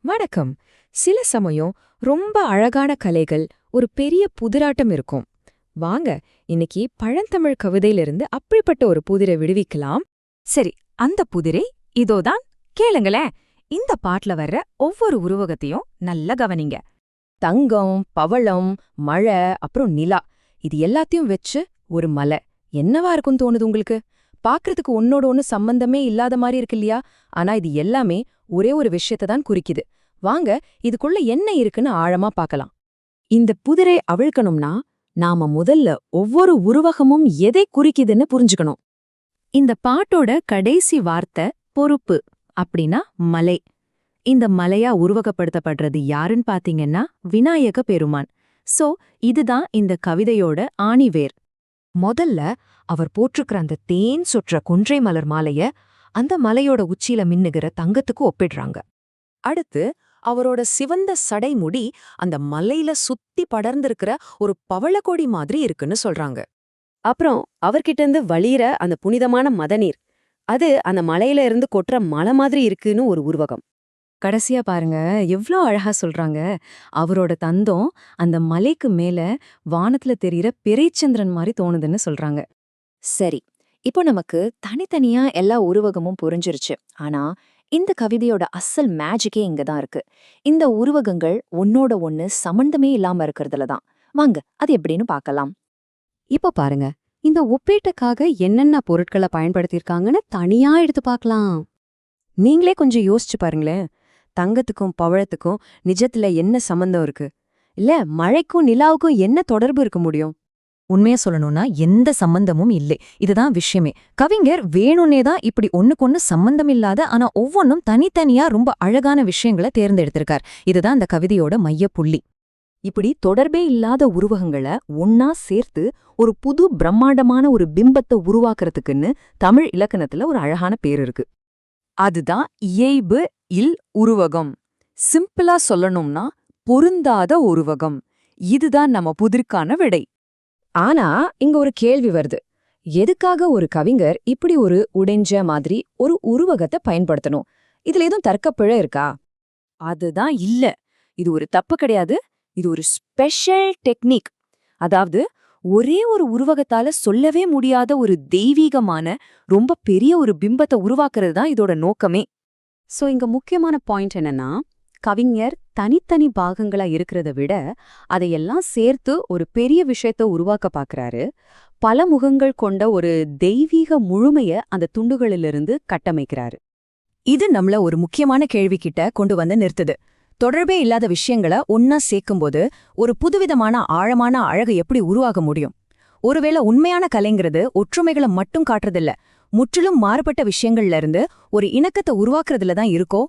வணக்கம். சில சமயம் ரொம்ப அழகான கலைகள் ஒரு பெரிய புதிராட்டம் இருக்கும். வாங்க இன்னைக்கு பழந்தமிழ் கவிதையிலிருந்து அப்படிப்பட்ட ஒரு புதிரை விடுவிக்கலாம். சரி, அந்த புதிரை இதோதான். கேளுங்களேன். இந்த பாட்டுல வர்ற ஒவ்வொரு உருவகத்தையும் நல்லா கவனிங்க. தங்கம், பவளம், மழை, அப்புறம் நிலா, இது எல்லாத்தையும் வச்சு ஒரு மலை என்னவா இருக்கும்னு தோணுது உங்களுக்கு? பாக்குறதுக்கு ஒன்னோட ஒன்னு சம்பந்தமே இல்லாத மாதிரி இருக்கு இல்லையா? ஆனா இது எல்லாமே ஒரே ஒரு விஷயத்தை தான் குறிக்குது. வாங்க இதுக்குள்ள என்ன இருக்குன்னு ஆழமா பார்க்கலாம். இந்த புதிரை அவிழ்க்கணும்னா நாம முதல்ல ஒவ்வொரு உருவகமும் எதை குறிக்குதுன்னு புரிஞ்சுக்கணும். இந்த பாட்டோட கடைசி வார்த்தை பொறுப்பு அப்படின்னா மலை. இந்த மலையா உருவகப்படுத்தப்படுறது யாருன்னு பாத்தீங்கன்னா விநாயக பெருமான். சோ இதுதான் இந்த கவிதையோட ஆணிவேர். முதல்ல அவர் போற்றுக்கிற அந்த தேன் சொற்ற கொன்றை மலர் மாலைய அந்த மலையோட உச்சியில மின்னுகிற தங்கத்துக்கு ஒப்பிடுறாங்க. அடுத்து அவரோட சிவந்த சடைமுடி அந்த மலையில சுத்தி படர்ந்திருக்கிற ஒரு பவளக்கொடி மாதிரி இருக்குன்னு சொல்றாங்க. அப்புறம் அவர்கிட்ட இருந்து வழியிற அந்த புனிதமான மதநீர், அது அந்த மலையில இருந்து கொட்டுற மலை மாதிரி இருக்குன்னு ஒரு உருவகம். கடைசியா பாருங்க எவ்ளோ அழகா சொல்றாங்க. அவரோட தந்தம் அந்த மலைக்கு மேல வானத்துல தெரியிற பிறைச்சந்திரன் மாதிரி தோணுதுன்னு சொல்றாங்க. சரி, இப்போ நமக்கு தனித்தனியா எல்லா உருவகமும் புரிஞ்சிருச்சு. ஆனா இந்த கவிதையோட அசல் மேஜிக்கே இங்கதான் இருக்கு. இந்த உருவகங்கள் ஒன்னோட ஒன்னு சம்பந்தமே இல்லாம இருக்கிறதுல தான். வாங்க அது எப்படின்னு பார்க்கலாம். இப்போ பாருங்க, இந்த ஒப்பீட்டுக்காக என்னென்ன பொருட்களை பயன்படுத்தியிருக்காங்கன்னு தனியா எடுத்து பார்க்கலாம். நீங்களே கொஞ்சம் யோசிச்சு பாருங்களேன். தங்கத்துக்கும் பவழத்துக்கும் நிஜத்துல என்ன சம்பந்தம் இருக்கு? இல்ல மழைக்கும் நிலாவுக்கும் என்ன தொடர்பு இருக்க முடியும்? உண்மையா சொல்லணும்னா எந்த சம்பந்தமும் இல்லை. இதுதான் விஷயமே. கவிஞர் வேணும்னே தான் இப்படி ஒண்ணுக்கொன்னு சம்பந்தம் இல்லாத ஆனா ஒவ்வொன்னும் தனித்தனியா ரொம்ப அழகான விஷயங்களை தேர்ந்தெடுத்திருக்கார். இதுதான் இந்த கவிதையோட மையப்புள்ளி. இப்படி தொடர்பே இல்லாத உருவகங்களை ஒன்னா சேர்த்து ஒரு புது பிரம்மாண்டமான ஒரு பிம்பத்தை உருவாக்குறதுக்குன்னு தமிழ் இலக்கணத்துல ஒரு அழகான பேர் இருக்கு. அதுதான் இயைபு இல் உருவகம். சிம்பிளா சொல்லணும்னா பொருந்தாத உருவகம். இதுதான் நம்ம புதிர்க்கான விடை. ஆனா இங்க ஒரு கேள்வி வருது. எதுக்காக ஒரு கவிஞர் இப்படி ஒரு உடைஞ்ச மாதிரி ஒரு உருவகத்தை பயன்படுத்தணும்? இதுல எதுவும் தர்க்கப்பிழை இருக்கா? அதுதான் இல்ல. இது ஒரு தப்பு கிடையாது. இது ஒரு ஸ்பெஷல் டெக்னிக். அதாவது ஒரே ஒரு உருவகத்தால சொல்லவே முடியாத ஒரு தெய்வீகமான ரொம்ப பெரிய ஒரு பிம்பத்தை உருவாக்குறது தான் இதோட நோக்கமே. சோ இங்க முக்கியமான பாயிண்ட் என்னன்னா, கவிஞர் தனித்தனி பாகங்களா இருக்கிறத விட அதையெல்லாம் சேர்த்து ஒரு பெரிய விஷயத்த உருவாக்க பாக்குறாரு. பல முகங்கள் கொண்ட ஒரு தெய்வீக முழுமைய அந்த துண்டுகளிலிருந்து கட்டமைக்கிறாரு. இது நம்மள ஒரு முக்கியமான கேள்விக்கிட்ட கொண்டு வந்து நிறுத்துது. தொடர்பே இல்லாத விஷயங்களை ஒன்னா சேர்க்கும்போது ஒரு புதுவிதமான ஆழமான அழகு எப்படி உருவாக முடியும்? ஒருவேளை உண்மையான கலைங்கிறது ஒற்றுமைகளை மட்டும் காட்டுறதில்ல, முற்றிலும் மாறுபட்ட விஷயங்கள்ல இருந்து ஒரு இணக்கத்தை உருவாக்குறதுல தான் இருக்கோ?